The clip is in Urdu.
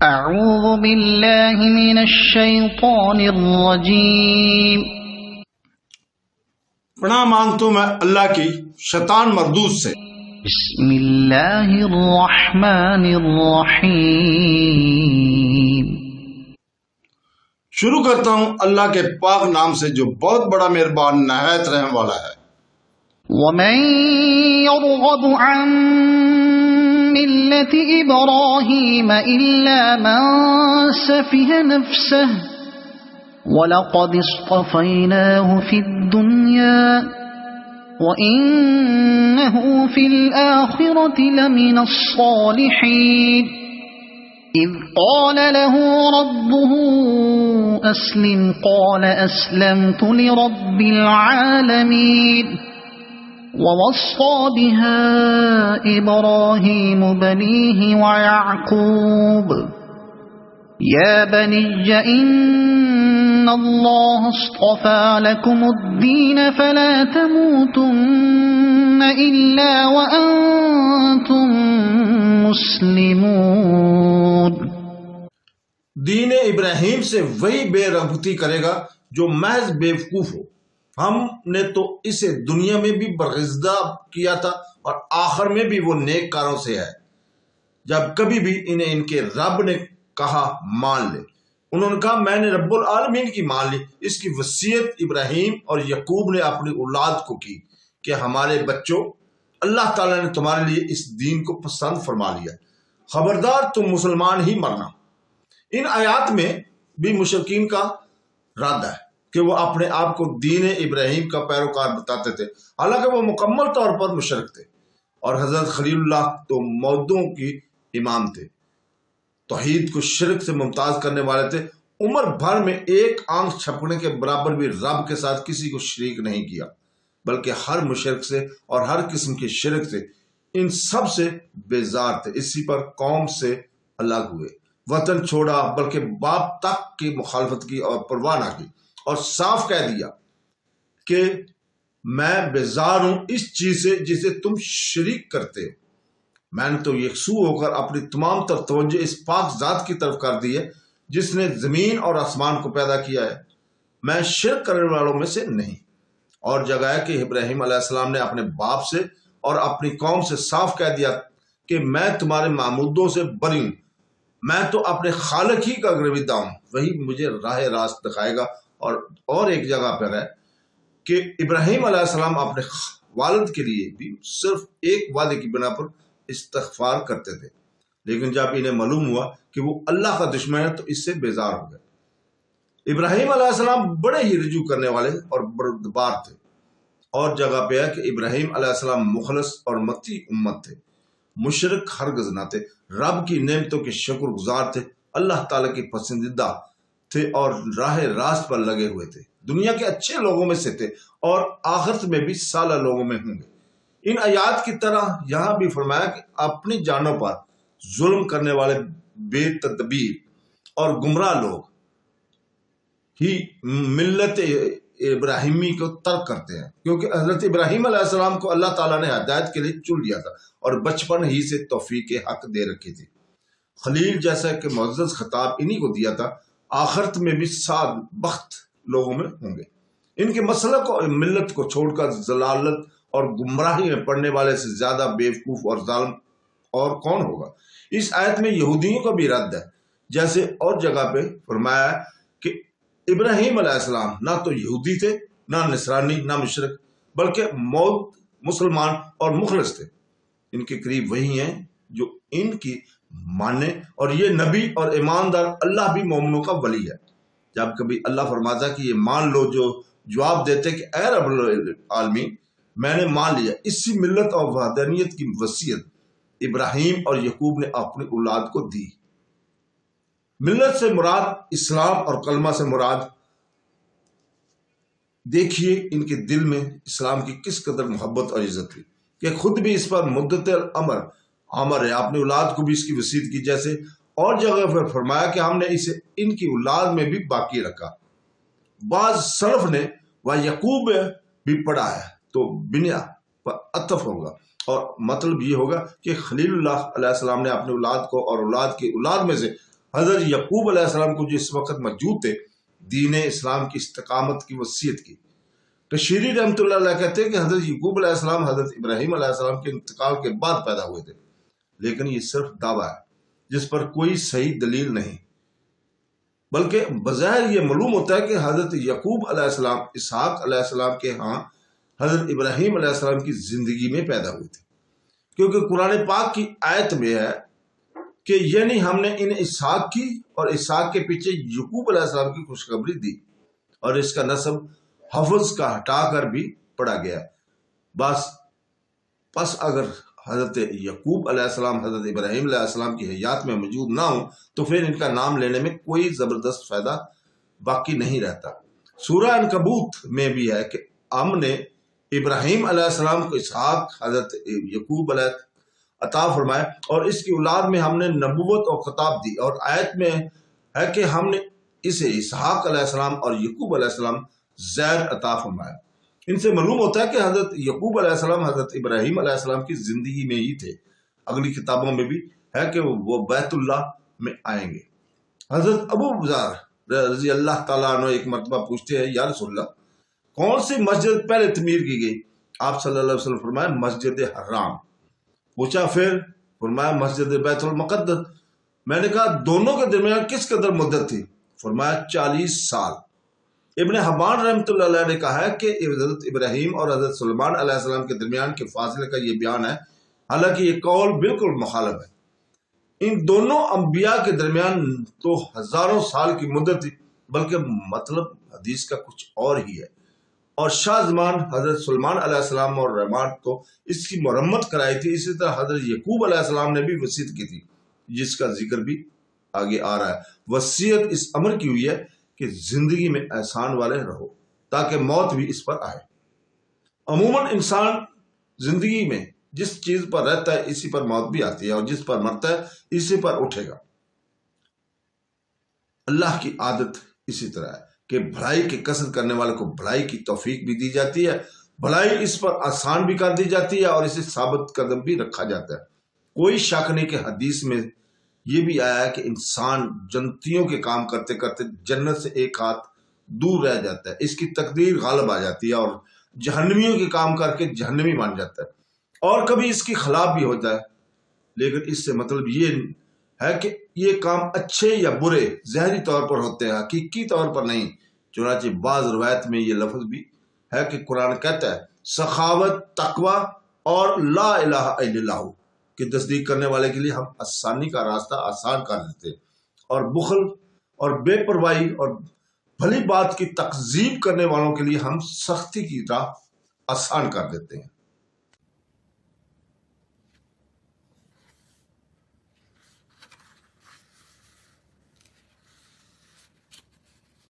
اعوذ باللہ من الشیطان الرجیم۔ پناہ مانگتا ہوں میں اللہ کی شیطان مردود سے۔ بسم اللہ الرحمن الرحیم۔ شروع کرتا ہوں اللہ کے پاک نام سے جو بہت بڑا مہربان نہایت رحم والا ہے۔ ومن يرغب عن ملة إبراهيم إلا من سفه نفسه ولقد اصطفيناه في الدنيا وإنه في الآخرة لمن الصالحين إذ قال له ربه أسلم قال أسلمت لرب العالمين ووصى بها إبراهيم بنيه ويعقوب يا بني إن الله اصطفى لكم الدين فلا تموتن إلا وأنتم مسلمون۔ دین ابراہیم سے وہی بے رغبتی کرے گا جو محض بیوقوف ہو۔ ہم نے تو اسے دنیا میں بھی برگزیدہ کیا تھا اور آخر میں بھی وہ نیک کاروں سے ہے۔ جب کبھی بھی انہیں ان کے رب نے کہا مان لے، انہوں نے کہا میں نے رب العالمین کی مان لی۔ اس کی وصیت ابراہیم اور یعقوب نے اپنی اولاد کو کی کہ ہمارے بچوں، اللہ تعالیٰ نے تمہارے لیے اس دین کو پسند فرما لیا، خبردار تم مسلمان ہی مرنا۔ ان آیات میں بھی مشرکین کا رد ہے کہ وہ اپنے آپ کو دین ابراہیم کا پیروکار بتاتے تھے، حالانکہ وہ مکمل طور پر مشرک تھے، اور حضرت خلیل اللہ تو مودوں کی امام تھے، توحید کو شرک سے ممتاز کرنے والے تھے۔ عمر بھر میں ایک آنکھ چھپنے کے برابر بھی رب کے ساتھ کسی کو شریک نہیں کیا، بلکہ ہر مشرک سے اور ہر قسم کے شرک سے ان سب سے بیزار تھے۔ اسی پر قوم سے الگ ہوئے، وطن چھوڑا، بلکہ باپ تک کی مخالفت کی اور پرواہ نہ کی، اور صاف کہہ دیا کہ میں بیزار ہوں اس چیز سے جسے تم شریک کرتے ہو۔ میں نے تو یکسو ہو کر اپنی تمام تر توجہ اس پاک ذات کی طرف کر دی ہے جس نے زمین اور آسمان کو پیدا کیا ہے، میں شرک کرنے والوں میں سے نہیں۔ اور جگہ ہے کہ ابراہیم علیہ السلام نے اپنے باپ سے اور اپنی قوم سے صاف کہہ دیا کہ میں تمہارے معبودوں سے بری ہوں، میں تو اپنے خالق ہی کا گرویدہ ہوں، وہی مجھے راہ راست دکھائے گا۔ اور ایک جگہ پر ہے کہ ابراہیم علیہ السلام اپنے والد کے لیے بھی صرف ایک وعدے کی بنا پر استغفار کرتے تھے، لیکن جب انہیں معلوم ہوا کہ وہ اللہ کا دشمن ہے تو اس سے بیزار ہو گئے۔ ابراہیم علیہ السلام بڑے ہی رجوع کرنے والے اور بردبار تھے۔ اور جگہ پہ ہے کہ ابراہیم علیہ السلام مخلص اور متی امت تھے، مشرک ہرگز نہ تھے، رب کی نعمتوں کے شکر گزار تھے، اللہ تعالیٰ کی پسندیدہ تھے اور راہ راست پر لگے ہوئے تھے، دنیا کے اچھے لوگوں میں سے تھے اور آخرت میں بھی صالح لوگوں میں ہوں گے۔ ان آیات کی طرح یہاں بھی فرمایا کہ اپنی جانوں پر ظلم کرنے والے بے تدبیر اور گمراہ لوگ ہی ملت ابراہیمی کو ترک کرتے ہیں، کیونکہ حضرت ابراہیم علیہ السلام کو اللہ تعالیٰ نے ہدایت کے لیے چن لیا تھا اور بچپن ہی سے توفیق حق دے رکھی تھی۔ خلیل جیسا کہ معزز خطاب انہی کو دیا تھا، آخرت میں بھی سعد بخت لوگوں میں ہوں گے۔ ان کے مسلک اور ملت کو چھوڑ کر ضلالت اور گمراہی میں پڑنے والے سے زیادہ بیوقوف اور ظالم اور کون ہوگا۔ اس آیت میں یہودیوں کا بھی رد ہے، جیسے اور جگہ پہ فرمایا ہے کہ ابراہیم علیہ السلام نہ تو یہودی تھے، نہ نصرانی، نہ مشرک، بلکہ مود مسلمان اور مخلص تھے۔ ان کے قریب وہی ہیں جو ان کی مانے، اور یہ نبی اور ایماندار اللہ بھی مومنوں کا ولی ہے۔ جب کبھی اللہ فرماتا کہ یہ مان لو، جو جواب دیتے کہ اے رب العالمین میں نے مان لیا۔ اسی ملت اور وحدانیت کی وصیت ابراہیم اور یعقوب نے اپنی اولاد کو دی۔ ملت سے مراد اسلام اور کلمہ سے مراد، دیکھیے ان کے دل میں اسلام کی کس قدر محبت اور عزت تھی کہ خود بھی اس پر مدت عمر ہے، اپنی اولاد کو بھی اس کی وصیت کی، جیسے اور جگہ پر فرمایا کہ ہم نے اسے ان کی اولاد میں بھی باقی رکھا۔ بعض سلف نے وہ یعقوب بھی پڑھا ہے تو بنیا پر عطف ہوگا، اور مطلب یہ ہوگا کہ خلیل اللہ علیہ السلام نے اپنی اولاد کو اور اولاد کی اولاد میں سے حضرت یعقوب علیہ السلام کو جو اس وقت موجود تھے دین اسلام کی استقامت کی وصیت کی. کشیری رحمۃ اللہ علیہ کہتے ہیں کہ حضرت یعقوب علیہ السلام حضرت ابراہیم علیہ السلام کے انتقال کے بعد پیدا ہوئے تھے، لیکن یہ صرف دعویٰ ہے جس پر کوئی صحیح دلیل نہیں، بلکہ بظاہر یہ معلوم ہوتا ہے کہ حضرت یعقوب علیہ السلام اسحاق علیہ السلام کے ہاں حضرت ابراہیم علیہ السلام کی زندگی میں پیدا ہوئے تھے، کیونکہ قرآن پاک کی آیت میں ہے کہ یعنی ہم نے ان اسحاق کی اور اسحاق کے پیچھے یعقوب علیہ السلام کی خوشخبری دی، اور اس کا نسب حفظ کا ہٹا کر بھی پڑھا گیا. پس اگر حضرت یعقوب علیہ السلام حضرت ابراہیم علیہ السلام کی حیات میں موجود نہ ہوں تو پھر ان کا نام لینے میں کوئی زبردست فائدہ باقی نہیں رہتا. سورہ عنکبوت میں بھی ہے کہ ہم نے ابراہیم علیہ السلام کو اسحاق حضرت یعقوب علیہ عطا فرمائے اور اس کی اولاد میں ہم نے نبوت اور خطاب دی، اور آیت میں ہے کہ ہم نے اسے اسحاق علیہ السلام اور یعقوب علیہ السلام زید عطا فرمایا. ان سے معلوم ہوتا ہے کہ حضرت یعقوب علیہ السلام حضرت ابراہیم علیہ السلام کی زندگی میں ہی تھے. اگلی کتابوں میں بھی ہے کہ وہ بیت اللہ میں آئیں گے. حضرت ابو ذر رضی اللہ تعالیٰ عنہ ایک مرتبہ پوچھتے ہیں، یا رسول اللہ کون سی مسجد پہلے تعمیر کی گئی؟ آپ صلی اللہ علیہ وسلم فرمایا مسجد حرام. پوچھا پھر؟ فرمایا مسجد بیت المقدس. میں نے کہا دونوں کے درمیان کس قدر مدت تھی؟ فرمایا 40 سال. ابن حبان رحمۃ اللہ علیہ نے کہا ہے کہ حضرت ابراہیم اور حضرت سلیمان علیہ السلام کے درمیان کے فاصلے کا یہ بیان ہے، حالانکہ یہ قول بالکل مخالف ہے. ان دونوں انبیاء کے درمیان تو ہزاروں سال کی مدت تھی، بلکہ مطلب حدیث کا کچھ اور ہی ہے. اور شاہ زمان حضرت سلیمان علیہ السلام اور رحمان تو اس کی مرمت کرائی تھی. اسی طرح حضرت یعقوب علیہ السلام نے بھی وصیت کی تھی، جس کا ذکر بھی آگے آ رہا ہے. وصیت اس امر کی ہوئی ہے کہ زندگی میں احسان والے رہو تاکہ موت بھی اس پر آئے. عموماً انسان زندگی میں جس چیز پر رہتا ہے اسی پر موت بھی آتی ہے، اور جس پر مرتا ہے اسی پر اٹھے گا. اللہ کی عادت اسی طرح ہے کہ بھلائی کی کسر کرنے والے کو بھلائی کی توفیق بھی دی جاتی ہے، بھلائی اس پر آسان بھی کر دی جاتی ہے، اور اسے ثابت قدم بھی رکھا جاتا ہے. کوئی شک نہیں کہ حدیث میں یہ بھی آیا ہے کہ انسان جنتیوں کے کام کرتے کرتے جنت سے ایک ہاتھ دور رہ جاتا ہے، اس کی تقدیر غالب آ جاتی ہے اور جہنمیوں کے کام کر کے جہنمی مان جاتا ہے، اور کبھی اس کی خلاف بھی ہوتا ہے. لیکن اس سے مطلب یہ ہے کہ یہ کام اچھے یا برے ظاہری طور پر ہوتے ہیں، حقیقی طور پر نہیں. چنانچہ بعض روایت میں یہ لفظ بھی ہے کہ قرآن کہتا ہے سخاوت، تقوی اور لا الہ الا اللہ کی تصدیق کرنے والے کے لیے ہم آسانی کا راستہ آسان کر دیتے، اور بخل اور بے پرواہی اور بھلی بات کی تکذیب کرنے والوں کے لیے ہم سختی کی راہ آسان کر دیتے ہیں.